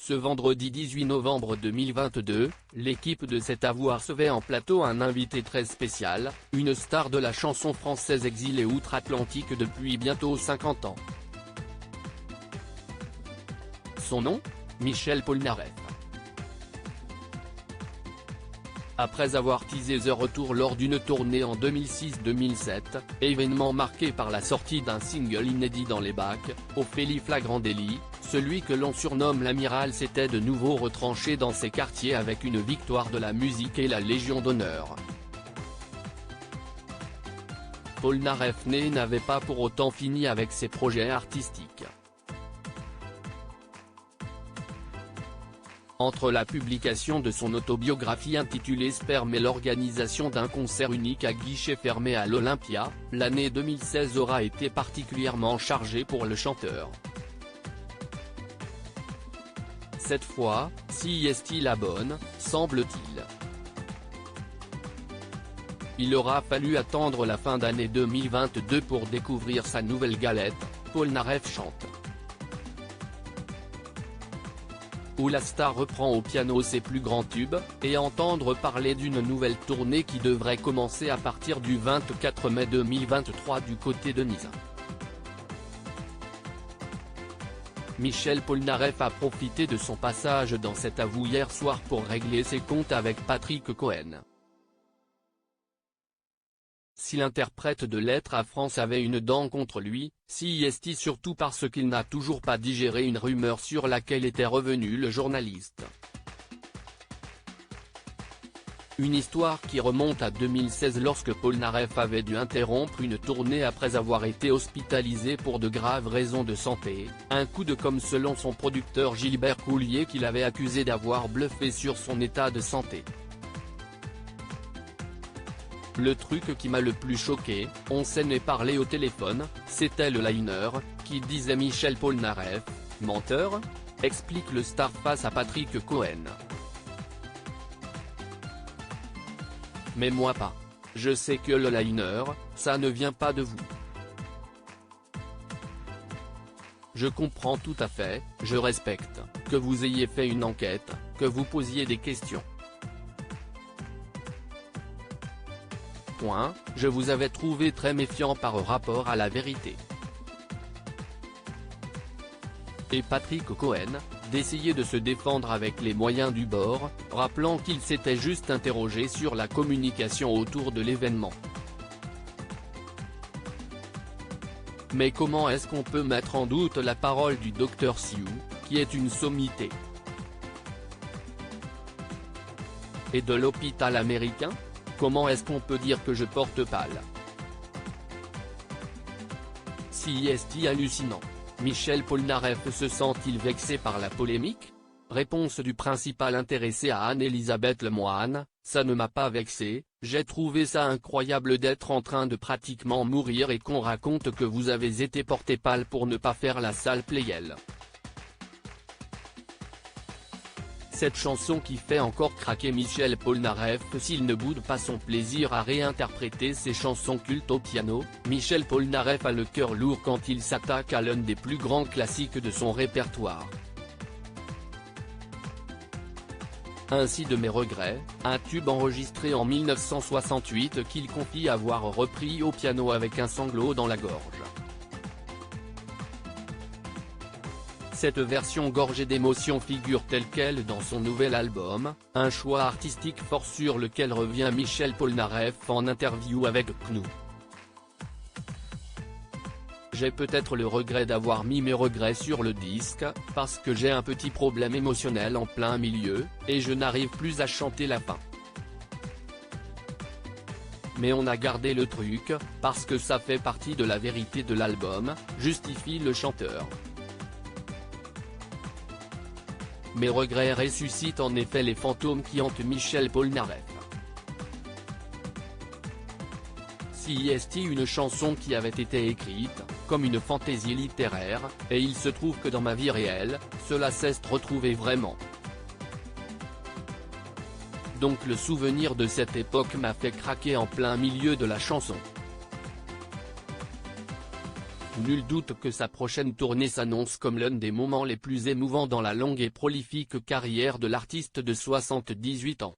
Ce vendredi 18 novembre 2022, l'équipe de cet avou recevait en plateau un invité très spécial, une star de la chanson française exilée outre-Atlantique depuis bientôt 50 ans. Son nom ? Michel Polnareff. Après avoir teasé The Retour lors d'une tournée en 2006-2007, événement marqué par la sortie d'un single inédit dans les bacs, Ophélie Flagrant Délit, celui que l'on surnomme l'amiral s'était de nouveau retranché dans ses quartiers avec une victoire de la musique et la Légion d'honneur. Polnareff n'avait pas pour autant fini avec ses projets artistiques. Entre la publication de son autobiographie intitulée Sperme et l'organisation d'un concert unique à guichet fermé à l'Olympia, l'année 2016 aura été particulièrement chargée pour le chanteur. Cette fois, si est-il la bonne, semble-t-il. Il aura fallu attendre la fin d'année 2022 pour découvrir sa nouvelle galette, Polnareff chante. Où la star reprend au piano ses plus grands tubes, et entendre parler d'une nouvelle tournée qui devrait commencer à partir du 24 mai 2023 du côté de Nice. Michel Polnareff a profité de son passage dans cet avou hier soir pour régler ses comptes avec Patrick Cohen. Si l'interprète de Lettres à France avait une dent contre lui, si est-il surtout parce qu'il n'a toujours pas digéré une rumeur sur laquelle était revenu le journaliste. Une histoire qui remonte à 2016 lorsque Polnareff avait dû interrompre une tournée après avoir été hospitalisé pour de graves raisons de santé, un coup de com' selon son producteur Gilbert Coulier qui l'avait accusé d'avoir bluffé sur son état de santé. Le truc qui m'a le plus choqué, on s'en est parlé au téléphone, c'était le liner, qui disait Michel Polnareff, menteur ? Explique le star face à Patrick Cohen. Mais moi pas. Je sais que le liner, ça ne vient pas de vous. Je comprends tout à fait, je respecte, que vous ayez fait une enquête, que vous posiez des questions. Je vous avais trouvé très méfiant par rapport à la vérité. Et Patrick Cohen, d'essayer de se défendre avec les moyens du bord, rappelant qu'il s'était juste interrogé sur la communication autour de l'événement. Mais comment est-ce qu'on peut mettre en doute la parole du Dr Sioux, qui est une sommité? Et de l'hôpital américain? Comment est-ce qu'on peut dire que je porte pâle? Si est-il hallucinant. Michel Polnareff se sent-il vexé par la polémique? Réponse du principal intéressé à Anne-Elisabeth Lemoine, ça ne m'a pas vexé, j'ai trouvé ça incroyable d'être en train de pratiquement mourir et qu'on raconte que vous avez été porté pâle pour ne pas faire la sale Playel. Cette chanson qui fait encore craquer Michel Polnareff s'il ne boude pas son plaisir à réinterpréter ses chansons cultes au piano. Michel Polnareff a le cœur lourd quand il s'attaque à l'un des plus grands classiques de son répertoire. Ainsi de mes regrets, un tube enregistré en 1968 qu'il confie avoir repris au piano avec un sanglot dans la gorge. Cette version gorgée d'émotions figure telle quelle dans son nouvel album, un choix artistique fort sur lequel revient Michel Polnareff en interview avec CNU. J'ai peut-être le regret d'avoir mis mes regrets sur le disque, parce que j'ai un petit problème émotionnel en plein milieu, et je n'arrive plus à chanter la fin. Mais on a gardé le truc, parce que ça fait partie de la vérité de l'album, justifie le chanteur. Mes regrets ressuscitent en effet les fantômes qui hantent Michel Polnareff. Si est-il une chanson qui avait été écrite, comme une fantaisie littéraire, et il se trouve que dans ma vie réelle, cela s'est retrouvé vraiment. Donc le souvenir de cette époque m'a fait craquer en plein milieu de la chanson. Nul doute que sa prochaine tournée s'annonce comme l'un des moments les plus émouvants dans la longue et prolifique carrière de l'artiste de 78 ans.